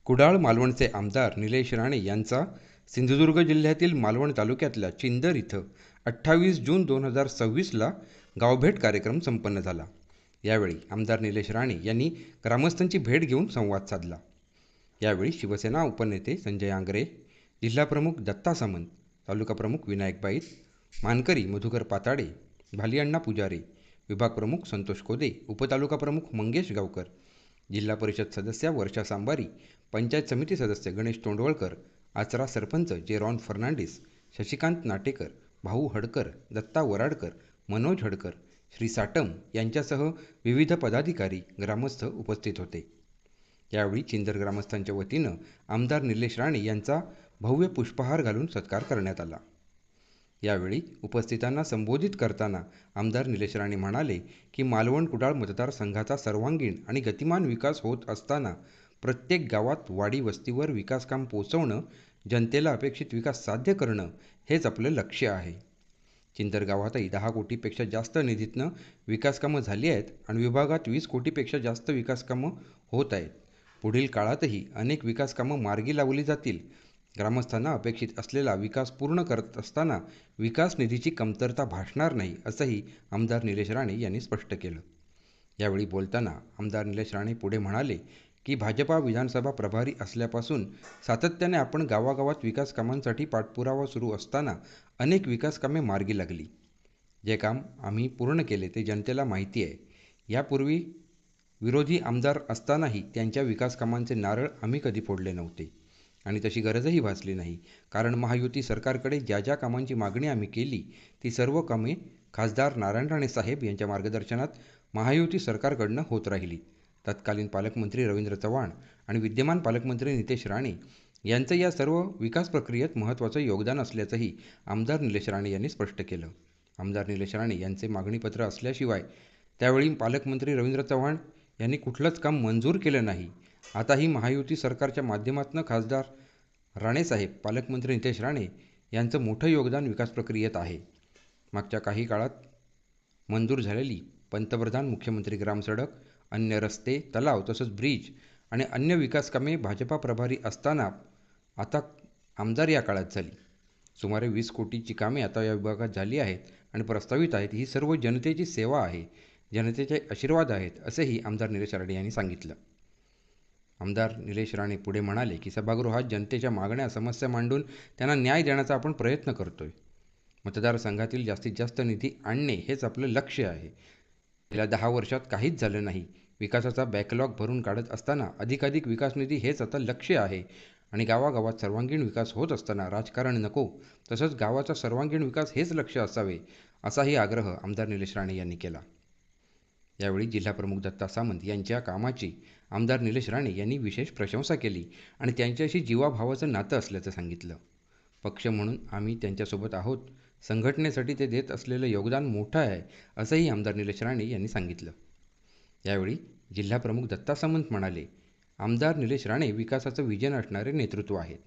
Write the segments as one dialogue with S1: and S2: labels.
S1: कुडाळ मालवणचे आमदार निलेश राणे यांचा सिंधुदुर्ग जिल्ह्यातील मालवण तालुक्यातल्या चिंदर इथं 28 जून 2026ला गावभेट कार्यक्रम संपन्न झाला। यावेळी आमदार निलेश राणे यांनी ग्रामस्थांची भेट घेऊन संवाद साधला। यावेळी शिवसेना उपनेते संजय आंग्रे, जिल्हाप्रमुख दत्ता सामंत, तालुका प्रमुख विनायक बाईत, मानकरी मधुकर पाताडे, भालिअण्णा पुजारी, विभाग प्रमुख संतोष कोदे, उपतालुका प्रमुख मंगेश गावकर, जिल्हा परिषद सदस्या वर्षा सांबारी, पंचायत समिती सदस्य गणेश तोंडवळकर, आचरा सरपंच जेरॉन फर्नांडिस, शशिकांत नाटेकर, भाऊ हडकर, दत्ता वराडकर, मनोज हडकर, श्री साटम यांच्यासह विविध पदाधिकारी, ग्रामस्थ उपस्थित होते। यावेळी चिंदर ग्रामस्थांच्या वतीनं आमदार निलेश राणे यांचा भव्य पुष्पहार घालून सत्कार करण्यात आला। यावेळी उपस्थितांना संबोधित करताना आमदार निलेश राणे म्हणाले की मालवण कुडाळ मतदारसंघाचा सर्वांगीण आणि गतिमान विकास होत असताना प्रत्येक गावात वाडी वस्तीवर विकासकाम पोहोचवणं, जनतेला अपेक्षित विकास साध्य करणं हेच आपलं लक्ष्य आहे। चिंदर गावातही 10 कोटीपेक्षा जास्त निधीतनं विकासकामं झाली आहेत आणि विभागात 20 कोटीपेक्षा जास्त विकासकामं होत आहेत। पुढील काळातही अनेक विकासकामं मार्गी लावली जातील। ग्रामस्थांना अपेक्षित असलेला विकास पूर्ण करत असताना विकास निधीची कमतरता भासणार नाही, असंही आमदार निलेश राणे यांनी स्पष्ट केलं। यावेळी बोलताना आमदार निलेश राणे पुढे म्हणाले की भाजपा विधानसभा प्रभारी असल्यापासून सातत्याने आपण गावागावात विकास कामांसाठी पाठपुरावा सुरू असताना अनेक विकास कामे मार्गी लागली। जे काम आम्ही पूर्ण केले ते जनतेला माहिती आहे। यापूर्वी विरोधी आमदार असतानाही त्यांच्या विकास कामांचे नारळ आम्ही कधी फोडले नव्हते आणि तशी गरजही भासली नाही, कारण महायुती सरकारकडे ज्या ज्या कामांची मागणी आम्ही केली ती सर्व कामे खासदार नारायण राणे साहेब यांच्या मार्गदर्शनात महायुती सरकारकडनं होत राहिली। तत्कालीन पालकमंत्री रवींद्र चव्हाण आणि विद्यमान पालकमंत्री नितेश राणे यांचं या सर्व विकास प्रक्रियेत महत्त्वाचं योगदान असल्याचंही आमदार निलेश राणे यांनी स्पष्ट केलं। आमदार निलेश राणे यांचे मागणीपत्र असल्याशिवाय त्यावेळी पालकमंत्री रवींद्र चव्हाण यांनी कुठलंच काम मंजूर केलं नाही। आताही महायुती सरकारच्या माध्यमातून खासदार राणेसाहेब, पालकमंत्री नितेश राणे यांचं मोठं योगदान विकास प्रक्रियेत आहे। मागच्या काही काळात मंजूर झालेली पंतप्रधान मुख्यमंत्री ग्रामसडक, अन्य रस्ते, तलाव तसंच ब्रिज आणि अन्य विकास कामे भाजपा प्रभारी असताना आता आमदार या काळात झाली। सुमारे 20 कोटीची कामे आता या विभागात झाली आहेत आणि प्रस्तावित आहेत। ही सर्व जनतेची सेवा आहे, जनतेचे आशीर्वाद आहेत, असेही आमदार निलेश राणे यांनी सांगितलं। आमदार निलेश राणे पुढे म्हणाले की सभागृहात जनतेच्या मागण्या, समस्या मांडून त्यांना न्याय देण्याचा आपण प्रयत्न करतोय। मतदारसंघातील जास्तीत जास्त निधी आणणे हेच आपलं लक्ष्य आहे। गेल्या 10 वर्षात काहीच झालं नाही। विकासाचा बॅकलॉग भरून काढत असताना अधिकाधिक विकास निधी हेच आता लक्ष्य आहे आणि गावागावात सर्वांगीण विकास होत असताना राजकारण नको, तसंच गावाचा सर्वांगीण विकास हेच लक्ष्य असावे, असाही आग्रह आमदार निलेश राणे यांनी केला। यावेळी जिल्हाप्रमुख दत्ता सामंत यांच्या कामाची आमदार निलेश राणे यांनी विशेष प्रशंसा केली आणि त्यांच्याशी जीवाभावाचं नातं असल्याचं सांगितलं। पक्ष म्हणून आम्ही त्यांच्यासोबत आहोत, संघटनेसाठी ते देत असलेलं योगदान मोठं आहे, असंही आमदार निलेश राणे यांनी सांगितलं। यावेळी जिल्हाप्रमुख दत्ता सामंत म्हणाले, आमदार निलेश राणे विकासाचं विजन असणारे नेतृत्व आहेत।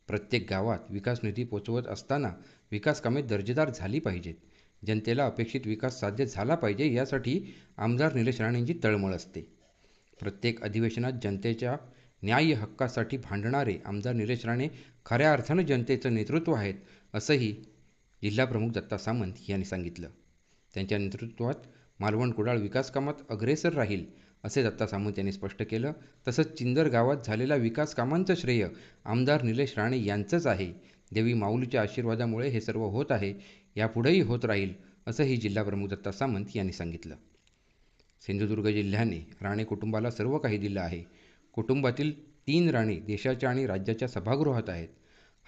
S1: प्रत्येक गावात विकास निधी पोचवत असताना विकास कामे दर्जेदार झाली पाहिजेत, जनतेला अपेक्षित विकास साध्य झाला पाहिजे, यासाठी आमदार निलेश राणेंची तळमळ असते। प्रत्येक अधिवेशनात जनतेच्या न्याय हक्कासाठी भांडणारे आमदार निलेश राणे खऱ्या अर्थानं जनतेचं नेतृत्व आहेत, असंही जिल्हाप्रमुख दत्ता सामंत यांनी सांगितलं। त्यांच्या नेतृत्वात मालवण कुडाळ विकास कामात अग्रेसर राहील, असे दत्ता सामंत यांनी स्पष्ट केलं। तसंच चिंदर गावात झालेल्या विकास कामांचं श्रेय आमदार निलेश राणे यांचंच आहे। देवी माऊलीच्या आशीर्वादामुळे हे सर्व होत आहे, यापुढेही होत राहील, असंही जिल्हाप्रमुख दत्ता सामंत यांनी सांगितलं। सिंधुदुर्ग जिल्ह्याने राणे कुटुंबाला सर्व काही दिलं आहे। कुटुंबातील 3 राणे देशाच्या आणि राज्याच्या सभागृहात आहेत।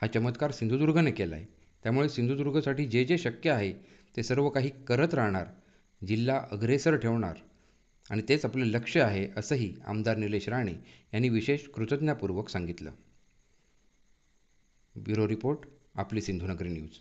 S1: हा चमत्कार सिंधुदुर्गने केला आहे। त्यामुळे सिंधुदुर्गसाठी जे जे शक्य आहे ते सर्व काही करत राहणार, जिल्हा अग्रेसर ठेवणार आणि तेच आपलं लक्ष्य आहे, असंही आमदार निलेश राणे यांनी विशेष कृतज्ञतापूर्वक सांगितलं। ब्युरो रिपोर्ट, आपली सिंधुनगरी न्यूज।